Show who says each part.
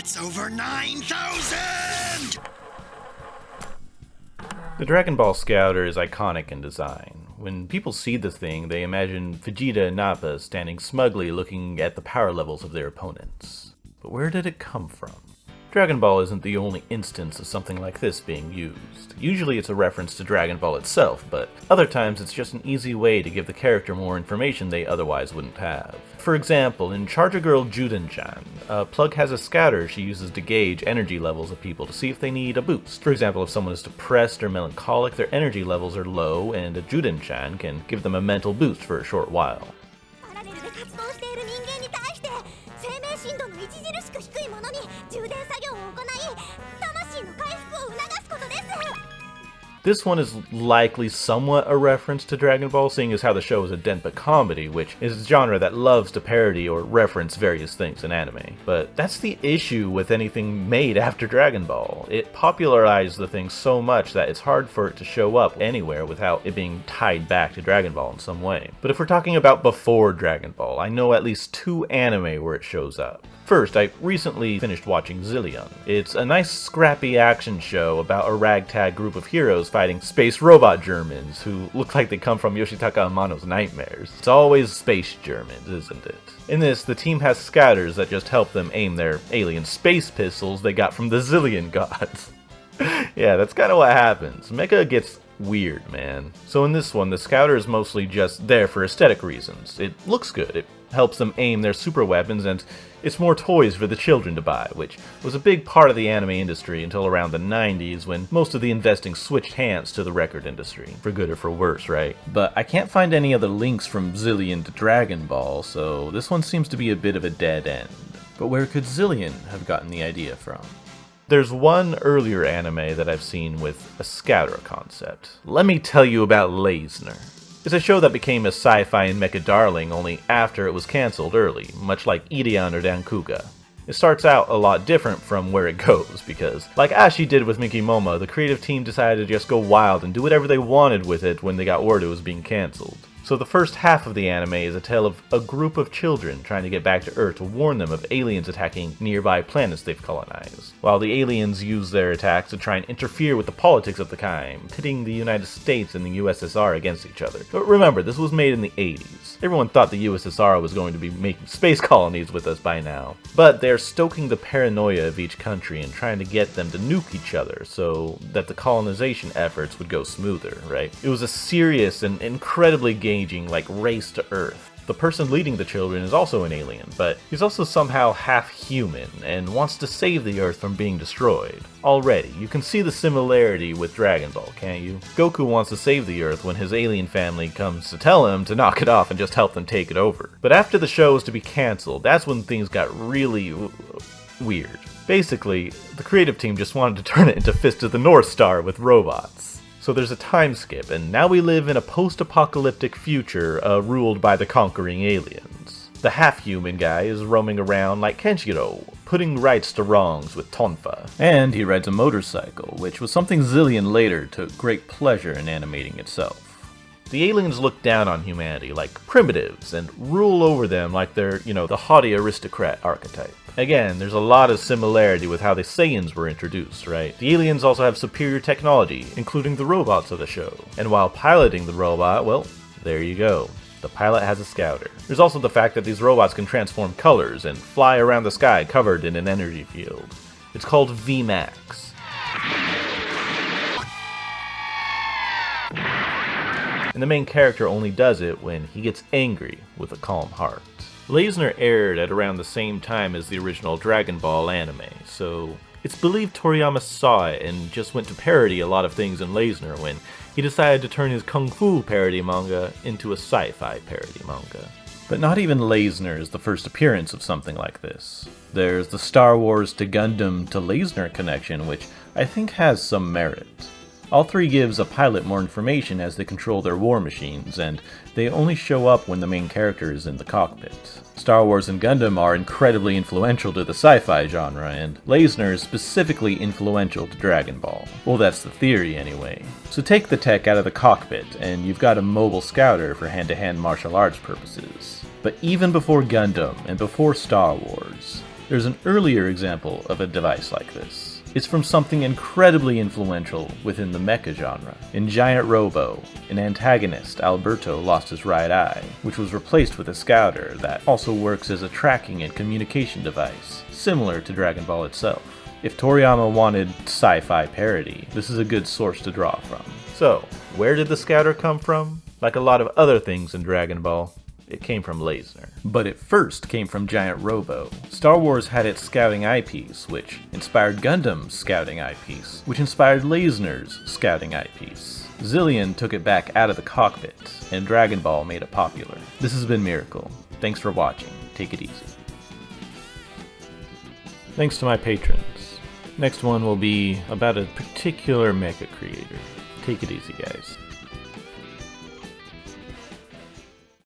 Speaker 1: It's over 9,000!
Speaker 2: The Dragon Ball Scouter is iconic in design. When people see the thing, they imagine Vegeta and Nappa standing smugly looking at the power levels of their opponents. But where did it come from? Dragon Ball isn't the only instance of something like this being used. Usually it's a reference to Dragon Ball itself, but other times it's just an easy way to give the character more information they otherwise wouldn't have. For example, in Charger Girl Juden-chan, Plug has a scouter she uses to gauge energy levels of people to see if they need a boost. For example, if someone is depressed or melancholic, their energy levels are low, and a Juden-chan can give them a mental boost for a short while. This one is likely somewhat a reference to Dragon Ball, seeing as how the show is a denpa comedy, which is a genre that loves to parody or reference various things in anime. But that's the issue with anything made after Dragon Ball. It popularized the thing so much that it's hard for it to show up anywhere without it being tied back to Dragon Ball in some way. But if we're talking about before Dragon Ball, I know at least 2 anime where it shows up. First, I recently finished watching Zillion. It's a nice scrappy action show about a ragtag group of heroes fighting space robot Germans who look like they come from Yoshitaka Amano's nightmares. It's always space Germans, isn't it? In this, the team has scouters that just help them aim their alien space pistols they got from the Zillion gods. Yeah, that's kind of what happens. Mecha gets weird, man. So in this one, the scouter is mostly just there for aesthetic reasons. It looks good, it helps them aim their super weapons, and it's more toys for the children to buy, which was a big part of the anime industry until around the 90s when most of the investing switched hands to the record industry. For good or for worse, right? But I can't find any other links from Zillion to Dragon Ball, so this one seems to be a bit of a dead end. But where could Zillion have gotten the idea from? There's one earlier anime that I've seen with a scouter concept. Let me tell you about Leisner. It's a show that became a sci-fi and mecha darling only after it was cancelled early, much like Ideon or Dankuga. It starts out a lot different from where it goes, because, like Ashi did with Miki Momo, the creative team decided to just go wild and do whatever they wanted with it when they got word it was being cancelled. So the first half of the anime is a tale of a group of children trying to get back to Earth to warn them of aliens attacking nearby planets they've colonized, while the aliens use their attacks to try and interfere with the politics of the time, pitting the United States and the USSR against each other. But remember, this was made in the 80s. Everyone thought the USSR was going to be making space colonies with us by now. But they're stoking the paranoia of each country and trying to get them to nuke each other so that the colonization efforts would go smoother, right? It was a serious and incredibly like race to Earth. The person leading the children is also an alien, but he's also somehow half human and wants to save the Earth from being destroyed. Already, you can see the similarity with Dragon Ball, can't you? Goku wants to save the Earth when his alien family comes to tell him to knock it off and just help them take it over. But after the show was to be cancelled, that's when things got really weird. Basically, the creative team just wanted to turn it into Fist of the North Star with robots. So there's a time skip, and now we live in a post-apocalyptic future ruled by the conquering aliens. The half-human guy is roaming around like Kenshiro, putting rights to wrongs with Tonfa. And he rides a motorcycle, which was something Zillion later took great pleasure in animating itself. The aliens look down on humanity like primitives and rule over them like they're, the haughty aristocrat archetype. Again, there's a lot of similarity with how the Saiyans were introduced, right? The aliens also have superior technology, including the robots of the show. And while piloting the robot, well, there you go. The pilot has a scouter. There's also the fact that these robots can transform colors and fly around the sky covered in an energy field. It's called VMAX. And the main character only does it when he gets angry with a calm heart. Leisner aired at around the same time as the original Dragon Ball anime, so it's believed Toriyama saw it and just went to parody a lot of things in Leisner when he decided to turn his kung fu parody manga into a sci-fi parody manga. But not even Leisner is the first appearance of something like this. There's the Star Wars to Gundam to Leisner connection, which I think has some merit. All three gives a pilot more information as they control their war machines, and they only show up when the main character is in the cockpit. Star Wars and Gundam are incredibly influential to the sci-fi genre, and Leisner is specifically influential to Dragon Ball. Well, that's the theory anyway. So take the tech out of the cockpit, and you've got a mobile scouter for hand-to-hand martial arts purposes. But even before Gundam and before Star Wars, There's an earlier example of a device like this. It's from something incredibly influential within the mecha genre. In Giant Robo, an antagonist, Alberto, lost his right eye, which was replaced with a scouter that also works as a tracking and communication device, similar to Dragon Ball itself. If Toriyama wanted sci-fi parody, this is a good source to draw from. So, where did the scouter come from? Like a lot of other things in Dragon Ball, it came from Leisner. But it first came from Giant Robo. Star Wars had its scouting eyepiece, which inspired Gundam's scouting eyepiece, which inspired Leisner's scouting eyepiece. Zillion took it back out of the cockpit, and Dragon Ball made it popular. This has been Miracle. Thanks for watching. Take it easy. Thanks to my patrons. Next one will be about a particular mecha creator. Take it easy, guys.